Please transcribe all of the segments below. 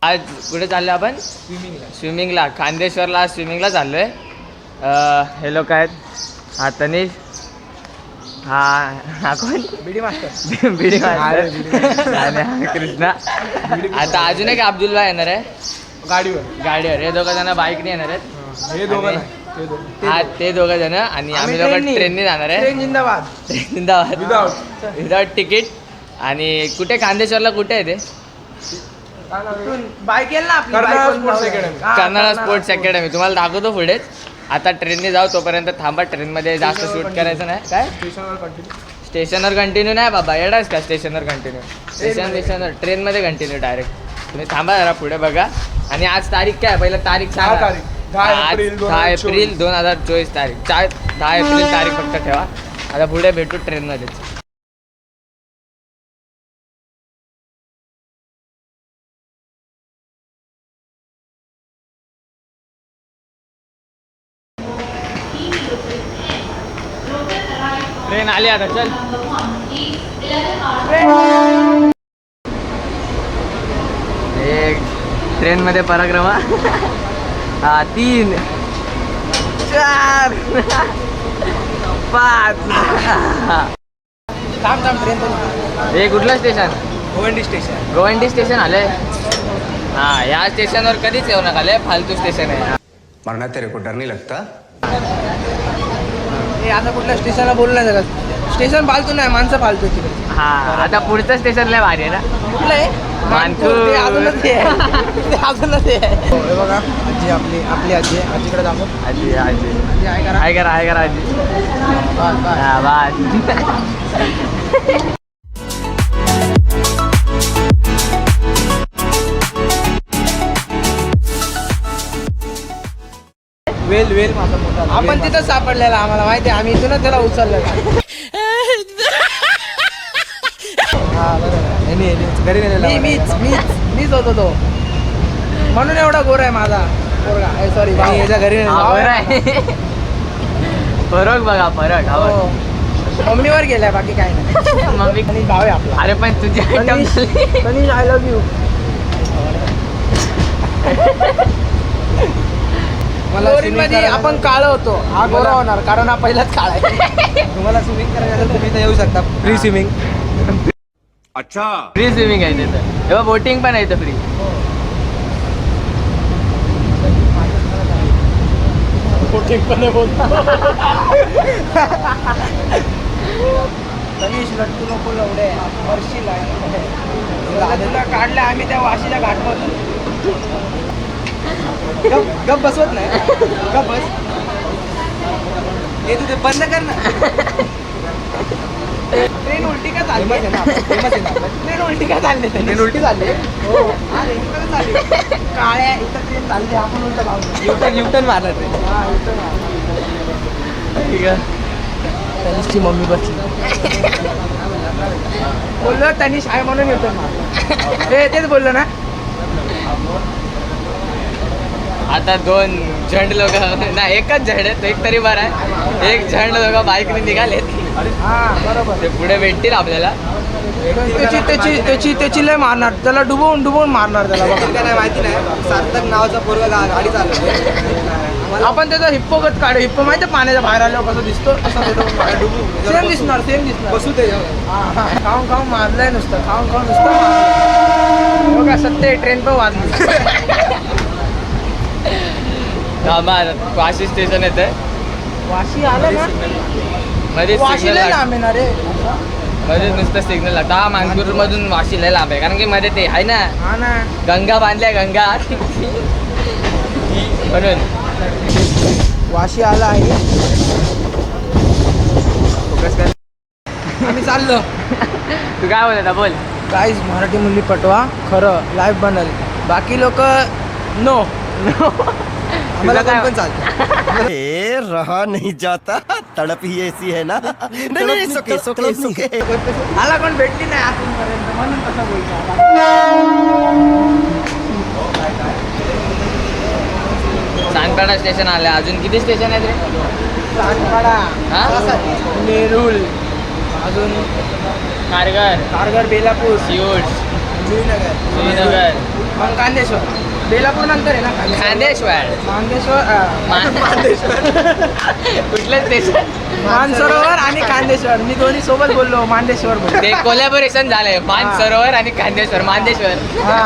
आज कुठे चाललो आपण? स्विमिंगला. खांदेश्वरला स्विमिंगला चाललो आहे. हे लोक आहेत. हा तनिष, हा कोण? बीडी मास्टर. बीडी मास्टर आणि हा कृष्णा. आता अजून एक अब्दुल्ला येणार आहे गाडीवर. हे दोघं जण बाईकने येणार आहेत. हे दोघं हा ते दोघं जण आणि आम्ही लोक ट्रेनने जाणार आहे. जिंदाबाद विदाउट तिकीट. आणि कुठे खांदेश्वरला कुठे आहे ते? Karnala sports academy. तुम्हाला दाखवतो पुढेच. आता ट्रेनने जाऊ, तोपर्यंत थांबा. ट्रेनमध्ये जास्त शूट करायचं नाही. काय स्टेशनवर कंटिन्यू नाही बाबा, येडाच का स्टेशनवर कंटिन्यू? स्टेशनवर ट्रेनमध्ये कंटिन्यू डायरेक्ट. तुम्ही थांबा जरा, पुढे बघा. आणि आज तारीख काय? पहिला तारीख सांगा. 10 एप्रिल 2024 तारीख. 10 एप्रिल तारीख फक्त ठेवा. आता पुढे भेटू ट्रेनमध्येच. ट्रेन आली आता, चल. एक ट्रेनमध्ये पराक्रमा. 3 4 5. ट्रेन. हे कुठलं स्टेशन? गोवंडी स्टेशन आलंय. हा, या स्टेशनवर कधीच येऊ नका, लय फालतू स्टेशन आहे. मरना तेरे को डर नहीं लगता? आता कुठल्या स्टेशनला बोलू नाही शकत. स्टेशन फालतू नाही, माणसं फालतू तिकडे. हा, आता पुढचं स्टेशन लय भारी आहे ना. कुठलं आहे? मानपूर. ते अजूनच आहे. हे बघा आजी, आपली आजी आहे. आजीकडे दाखव. आजी हाय करा. आजी. हा, बस. वेल माझा मोठा. आपण तिथं सापडलेला, आम्हाला माहिती आहे. आम्ही इथूनच त्याला उचललं. घरी मीच होतो तो, म्हणून एवढा गोर आहे माझा पोरगा. सॉरी, याच्या घरी फरक बघा, फरक. मम्मीवर गेलाय, बाकी काय नाही. मम्मी आणि भाव आहे आपला. अरे पण तुझी तनिष, आय लव्ह यू. मध्ये आपण काळ होतो, हा गोरा होणार, कारण हा पहिलाच काळ आहे. तुम्हाला स्विमिंग करायचं असेल तुम्ही तर येऊ शकता. Free swimming. अच्छा, फ्री स्विमिंग आहे तिथं. तेव्हा बोटिंग पण आहे इथं फ्री. बोटिंग पण आहे. तनिष, लट्टू नको लवडे. वर्षीला तुला काढलं आम्ही त्या वाशीच्या घाटवर. गप बसवत नाही. गप बस. हे तुझे बंद कर ना. ट्रेन उलटी का चालली? ट्रेन उलटी का चालली? ट्रेन उलटी चालली. हो, काळ्या इथं ट्रेन चालली, आपण उलट लावलं. युटर्न मारला ट्रेन. हा, युटर्न मारला. ठीक आहे. तनिषची मम्मी बसली. बोललो तनिष आहे म्हणून युटर्न मारला. तेच बोललो ना. आता 2 झंड लोक नाही, एकच झंड आहे, तो एक तरी बरा आहे. एक झंड लोक बाईकने निघालेत. हा, बरोबर. ते पुढे भेटतील आपल्याला. त्याची लय मारणार, त्याला डुबवून मारणार त्याला. बघा नाही माहिती नाही. सार्थक नावाचा पोरगा गाडी चालवतो. आपण त्याचा हिप्पोगत काढू. हिप्पो माहिती आहे पाण्याच्या बाहेर आल्यावर कसं दिसतो, सेम दिसणार. बसू ते खाऊन मारलंय नुसतं. खाऊन नुसतं. बघा सत्य ट्रेन पण वाजली. वाशी स्टेशन येते. वाशी आलं ना, मध्ये वाशी लय लांब आहे ना रे. मध्ये नुसतं सिग्नल लागतं. हा, मानपूर मधून वाशी लय लांब आहे, कारण की मध्ये ते आहे ना. हा ना, गंगा बांधल्या, गंगा म्हणून वाशी आला आहे. आम्ही चाललो. तू काय बोलत बोल. गाईज, मराठी मुली पटवा, खरं लाईव्ह बनल. बाकी लोक नो. आम्हाला पण चालतं. रहा नहीं जाता, तड़प ही ऐसी है ना. नहीं, सुके. मला कोण भेटली नाही अजूनपर्यंत, म्हणून कसं बोलतो. सानपाडा स्टेशन आलं. अजून किती स्टेशन आहेत रे? सानपाडा, नेरूल, अजून कारगर, बेलापूर, सिओड, श्रीनगर मग कांदेश्वर बेलापूर नंतर आहे ना खांदेश्वर मांदेश्वर कुठलं स्टेशन मानसरोवर आणि कांदेश्वर मी दोन्ही सोबत बोललो मांदेश्वर बोललो. ते कोलॅबोरेशन झालंय मानसरोवर आणि खांदेश्वर मांदेश्वर हा.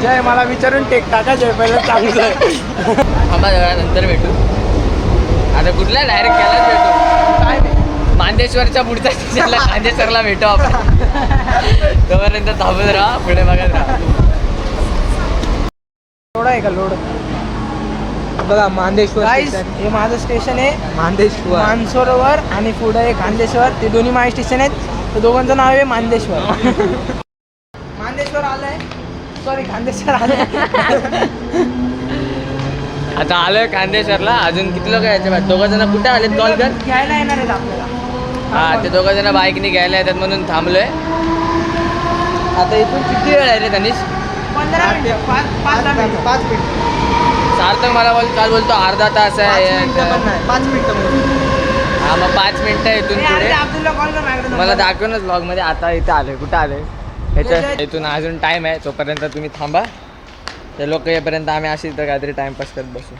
जय मला विचारून टेक टाका जय पहिलं चांगलं आम्हा नंतर भेटू आता कुठल्या डायरेक्ट केलाच भेटू काय नाही. मांदेश्वरच्या पुढच्या स्टेशनला खांदेश्वरला भेटू आपण तोपर्यंत थांबत राहा पुढे बघत राहा लोड आहे का लोड बघा मांदेश्वर गाईस station. हे माझं स्टेशन आहे मांदेश्वर मानसरोवर आणि पुढे आहे खांदेश्वर ते दोन्ही माझे स्टेशन आहेत तर दोघांचं नाव आहे मांदेश्वर मांदेश्वर आलंय सॉरी खांदेश्वर आलंय आता आलोय खांदेश्वरला अजून किती लोक यायचे बा दोघं जण कुठे आलेत कॉल कर घ्यायला येणार आहेत आपल्याला हा ते दोघं जण बाईकने घ्यायला येतात म्हणून थांबलोय आता इथून किती वेळ आहे रे तनिष 15 मिनिटं 5 मिनिटं 5 मिनिटं सार्थक मला काल बोलतो अर्धा तास आहे 5 मिनिटं हा मग 5 मिनिटं इथून पुढे अब्दुल्ला कॉल कर माझ्याकडे मला दाखवूनच ब्लॉग मध्ये आता इथं आलोय कुठं आलोय ह्याच्या इथून अजून टाइम आहे तोपर्यंत तुम्ही थांबा ते लोक येईपर्यंत आम्ही अशी तर काहीतरी टाइमपास करत बसू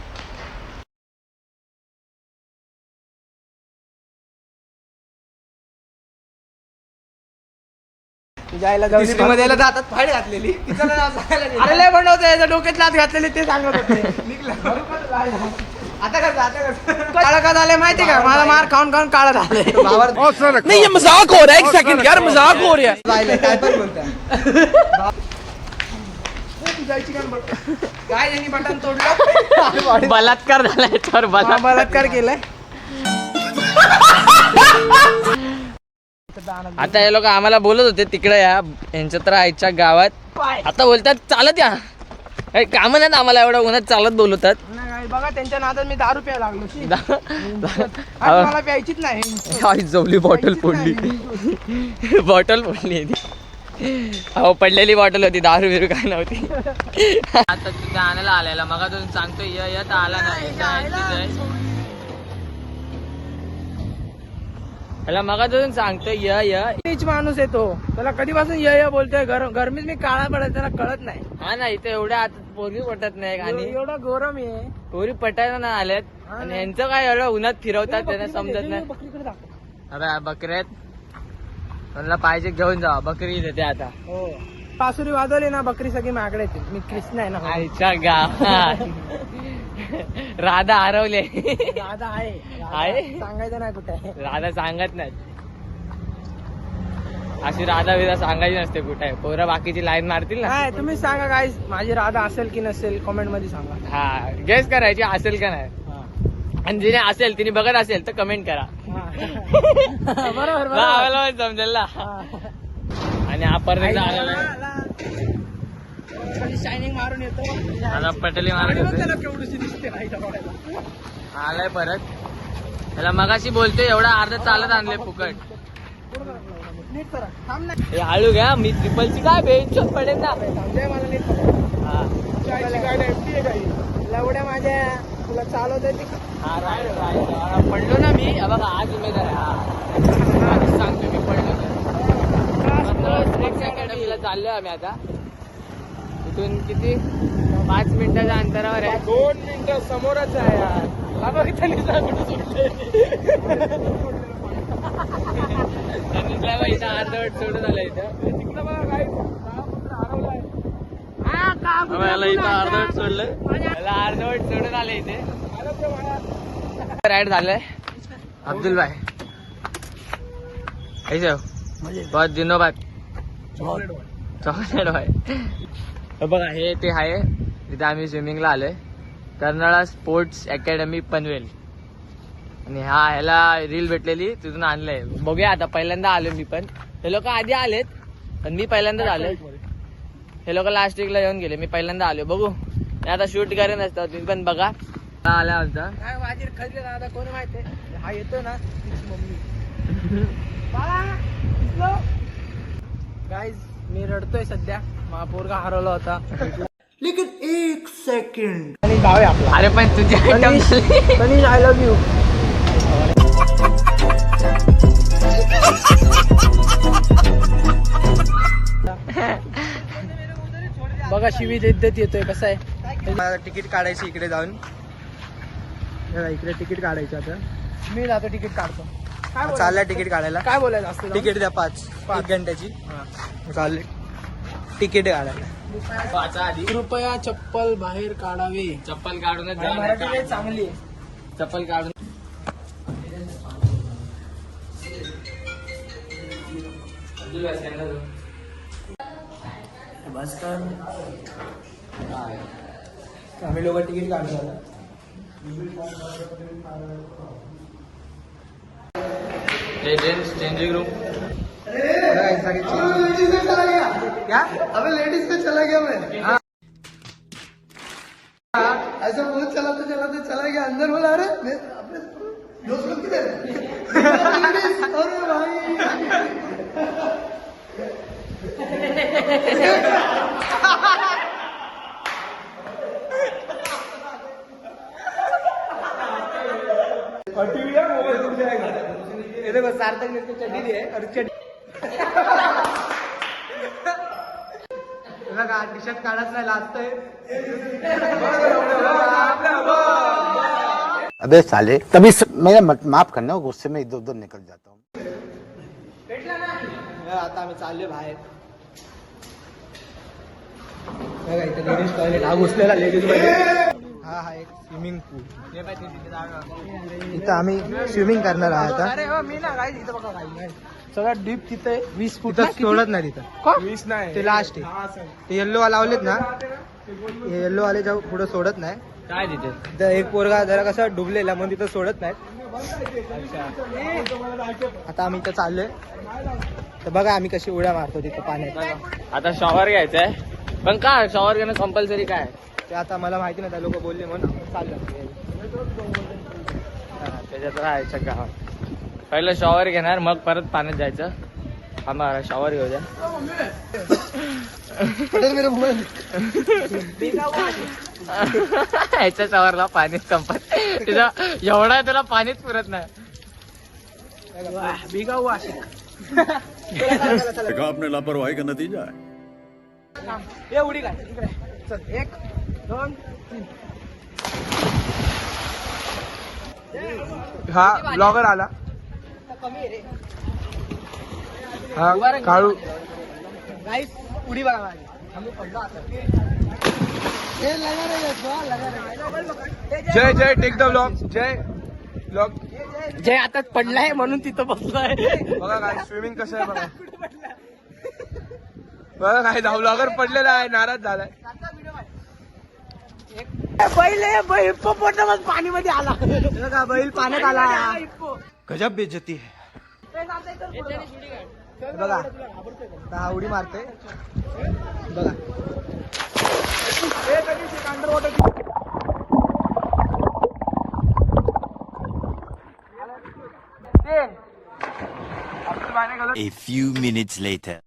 जायला जाऊ दे. मध्ये जातात फाडी घातलेली तिचं नाव सांगायला नाही. अरे लय बनवतो याच्या डोक्यात लाच घातलेली ते सांगत होते आता कसं काळं का झालंय माहिती का मला मार खाऊन खाऊन काळं झालंय भावावर नाही ये मजाक हो रहा है एक सेकंड यार मजाक हो रहा है जायला काय पण बोलता काय यांनी बटन तोडलं बलात्कार झाला याच्यावर बलात्कार केलाय आता हे लोक आम्हाला बोलत होते तिकडे या यांच्या तर आईच्या गावात आता बोलतात चालत या काही काम नाही ना आम्हाला एवढं उन्हात चालत बोलवतात नाही, बघा त्यांच्या नादात मी दारू प्यायला लागलो शी. आज मला प्यायचीच नाही आई जवली बॉटल फोडली बॉटल फोडली ती अहो पडलेली बॉटल होती दारू बिरू काय नव्हती आता तिथे आणायला आलेला मग अजून सांगतोय य तर आला नाही त्याला मग अजून सांगतोय य रीच माणूस येतो त्याला कधीपासून य बोलतोय गरमीत मी काळा पडत त्याला कळत नाही हा ना इथे एवढ्या आता पोरी पटत नाही आणि एवढा गरम आहे पोरी पटायला ना आल्यात आणि यांचं काय एवढं उन्हात फिरवतात त्यांना समजत नाही बकरीकडे दाखव. अरे बकऱ्यात त्यांना पाहिजे घेऊन जावा बकरी देते आता हो पासुरी वाजवली ना बकरी सगळी माकडे येते मी कृष्ण आहे ना आईच्या गावात राधा हरवले दादा आहे आहे? सांगायचं नाही कुठे आहे राधा सांगत नाही अशी राधा विधा सांगायची नसते कुठे पोरं बाकीची लाईन मारतील ना काय तुम्ही सांगा काय माझी राधा असेल की नसेल कमेंट मध्ये सांगा हा गेस करायची असेल का नाही आणि जिने असेल तिने बघत असेल तर कमेंट करा बरोबर बरोबर आम्हाला पण समजेल ना आणि हा परत शायनिंग मारून येतो आता पटली मारत आणि मग होते. त्याला केवढीशी दिसते नाही इथं बघायला. आलाय परत त्याला मगाशी बोलतोय एवढा अर्धा चालत आणले फुकट नीट करा थांब ना हे हळू घ्या मी ट्रिपलची काय बेंच पडेल ना जय मला नीट करा हा चायची गाडी empty आहे गाडी लवड्या माझ्या तुला चालवता येते का? हा राईट पडलो ना मी बघा आज उमेदवार आहे हा आधीच सांगतो मी पडलो अकॅडमीला चाललोय आम्ही आता इथून किती 5 मिनिटाच्या अंतरावर आहे 2 मिनिटं समोरच आहे यार हा बघ इथं निघा कुठं सुटले. इथं अर्धवट सोडून आलं इथं तिकडं बघा काय काळापत्र हरवलाय. मला इथं अर्धवट सोडलं मला अर्धवट सोडून आलं इथे आलं ते बाळा. राईड झालंय अब्दुल भाई ऐसे हो बहुत दिनों बाद चॉकलेट भाई बघा हे ते आहे तिथे आम्ही स्विमिंगला आलोय कर्नाळा स्पोर्ट्स अकॅडमी पनवेल आणि ह्याला रील भेटलेली तिथून आणलंय बघूया आता पहिल्यांदा आलोय मी पण हे लोक आधी आलेत पण मी पहिल्यांदाच आलोय हे लोक लास्ट वीकला येऊन गेले मी पहिल्यांदा आलोय बघू मी आता शूट करेन असतं तुम्ही पण बघा आला आमचा काय वाजीर खरले दादा कोणी माहिती हा येतो ना तीच मम्मी बाळा गाईज मी रडतोय सध्या माझा पोरगा हरवला होता लेकिन 1 सेकंड आणि गाव आहे आपला अरे पण तुझी item Tanish I love you बघा शिवी देत येतोय कसं आहे. मला तिकीट काढायची इकडे जाऊन. बघा, इकडे तिकीट काढायचं आता. मी जातो तिकीट काढतो. काय बोलायचं? चाललंय तिकीट काढायला. काय बोलायचं असतं? तिकीट द्या 5 घंट्याची. चालले तिकीट काढायला. वाचा आधी. कृपया चप्पल बाहेर काढावे. चप्पल काढूनच जा. मराठी लय चांगली आहे. चप्पल काढून बस कर. आम्ही लोक तिकीट काढून चेंजिंग रूम. क्या अबे लेडीज का चला गया मैं. ऐसा बहुत चलाते चलाते चला गया अंदर. बोला अरे अपने दोस्त लोग किधर है? अरे भाई ये देखो सार्थक ने इसको चड्डी दी है और चड्डी बघा टी शर्ट काढत नाही लाजतंय. अबे साले तभी मेरा माफ करना गुस्से में इधर उधर निकल जाता हूँ. आता आम्ही चाललोय बाहेर. बघा इथे लेडीज टॉयलेट हा घुसलेला लेडीज मध्ये. हा एक स्विमिंग पूल. इथं आम्ही स्विमिंग करणार आहोत आता. अरे हो, मी ना काय इथं बघा काय सगळ्यात डीप तिथे 20 फूट. तिथं सोडत नाही तिथं. 20 नाही ते लास्ट आहे. ते येल्लो वाला लावलेत ना, हे येल्लो वाले जाऊ पुढे सोडत नाही. काय तिथे तिथं एक पोरगा जरा कसं डुबलेला म्हणून तिथं सोडत नाहीत. आता आम्ही इथं चाललोय तर बघा आम्ही कशी उड्या मारतो तिथं पाण्यात. आता शॉवर घ्यायचा आहे. पण का शॉवर घेणं कंपल्सरी काय? ते आता मला माहिती नाही, त्या लोक बोलले म्हणून चाललं. त्याच्यात राहायचं गावात. पहिलं शॉवर घेणार मग परत पाण्यात जायचं. आम्हाला शॉवर घेऊ द्या. ह्याच्या शॉवरला पाणीच संपत. तिथं एवढा त्याला पाणीच पुरत नाही. बिगाऊ आशिक. देखा आपने लापरवाही का नतीजा है. ये उडी काय इकडे चल. 1 2 3. हा ब्लॉगर आला. हा काळू. गाइस उडी बघा माझी. आम्ही पडलो आता. जय जय टेक द ब्लॉग. जय ब्लॉग. जय आता पडलाय म्हणून तिथं बसलाय. बघा काय स्विमिंग कसं आहे बघा. बघा काय ब्लॉगर पडलेला आहे, नाराज झालाय. पहिले हिप्पोपोटामस पाणी मध्ये आला. बघा बैल पाण्यात आला. गजब बेइज्जती है. बघा आता हा उडी मारते बघा. A few minutes later.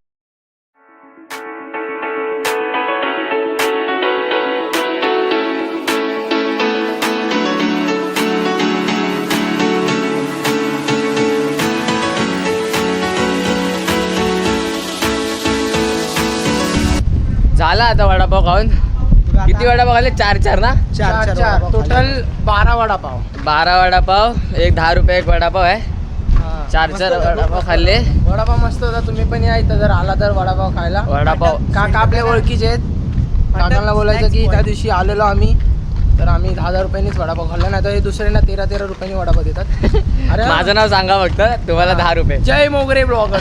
झाला आता वडापाव खाऊन. किती वडापाव खाल्ले? 4 ना. 4 टोटल 12 वडापाव. 12 वडापाव. एक 10 रुपये एक वडापाव आहे. 4 वडापाव खाल्ले. वडापाव मस्त होता. तुम्ही पण या इथं जर आला तर वडापाव खायला. वडापाव काका आपल्या ओळखीचे आहेत. काकांना बोलायचं की त्या दिवशी आलेलो आम्ही तर आम्ही 10,000 रुपयांनीच वडापाव खाल्ला. नाही तर हे दुसऱ्यांना 13 रुपयांनी वडापाव देतात. अरे माझं नाव सांगा फक्त. तुम्हाला 10 रुपये. जय मोगरे ब्लॉगर.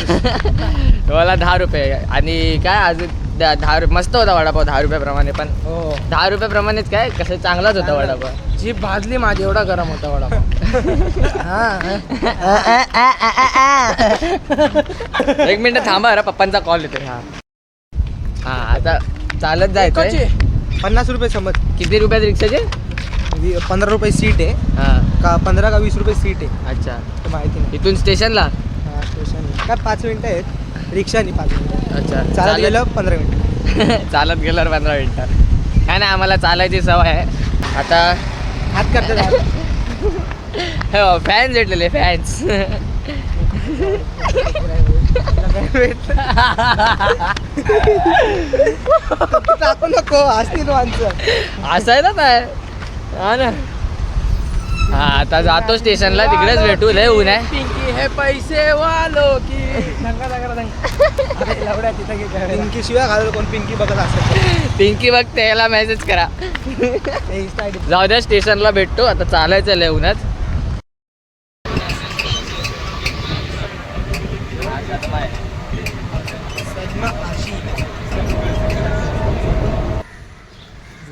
तुम्हाला 10 रुपये. आणि काय अजून 10 रुपये. मस्त होता वडापाव 10 रुपयाप्रमाणे. पण हो 10 रुपयेप्रमाणेच काय कसं चांगलाच होता वडापाव. जीभ भाजली माझी. एवढा गरम होता वडापाव. एक मिनिट थांबा. अरे पप्पांचा कॉल येतोय. हा आता चालत जायचंय. 50 रुपये समज. किती रुपयात रिक्षाचे? 15 रुपये सीट आहे हा का 15 का 20 रुपये सीट आहे अच्छा. ते माहिती नाही. इथून स्टेशनला. हा स्टेशन काय 5 मिनिटं आहेत. रिक्षानी 5 मिनिटं. अच्छा चालत गेलं 15 मिनिटं. चालत गेल्यावर 15 मिनिटं. काय नाही आम्हाला चालायची सवय आहे. आता हात करतात. हो फॅन्स भेटलेले फॅन्स. टाकू नको असतील माणसं. असायला काय हा ना. हा आता जातो स्टेशनला, तिकडेच भेटू. लय ऊन आहे. पिंकी हे पैसे वालो की लवड्या तिथं घे. पिंकी शिवाय घालतो कोण पिंकी बघत असेल. पिंकी बघते, याला मेसेज करा. जाऊ द्या, स्टेशनला भेटतो. आता चालायचं लय उन्हात.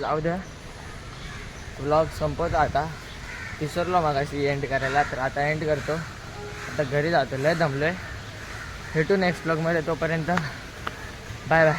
जाऊ द्या, व्लॉग संपत आता. विसरलो मगाशी एंड करायला, तर आता एंड करतो. आता घरी जातो, लय दमलोय. भेटू नेक्स्ट व्लॉगमध्ये. तोपर्यंत बाय बाय.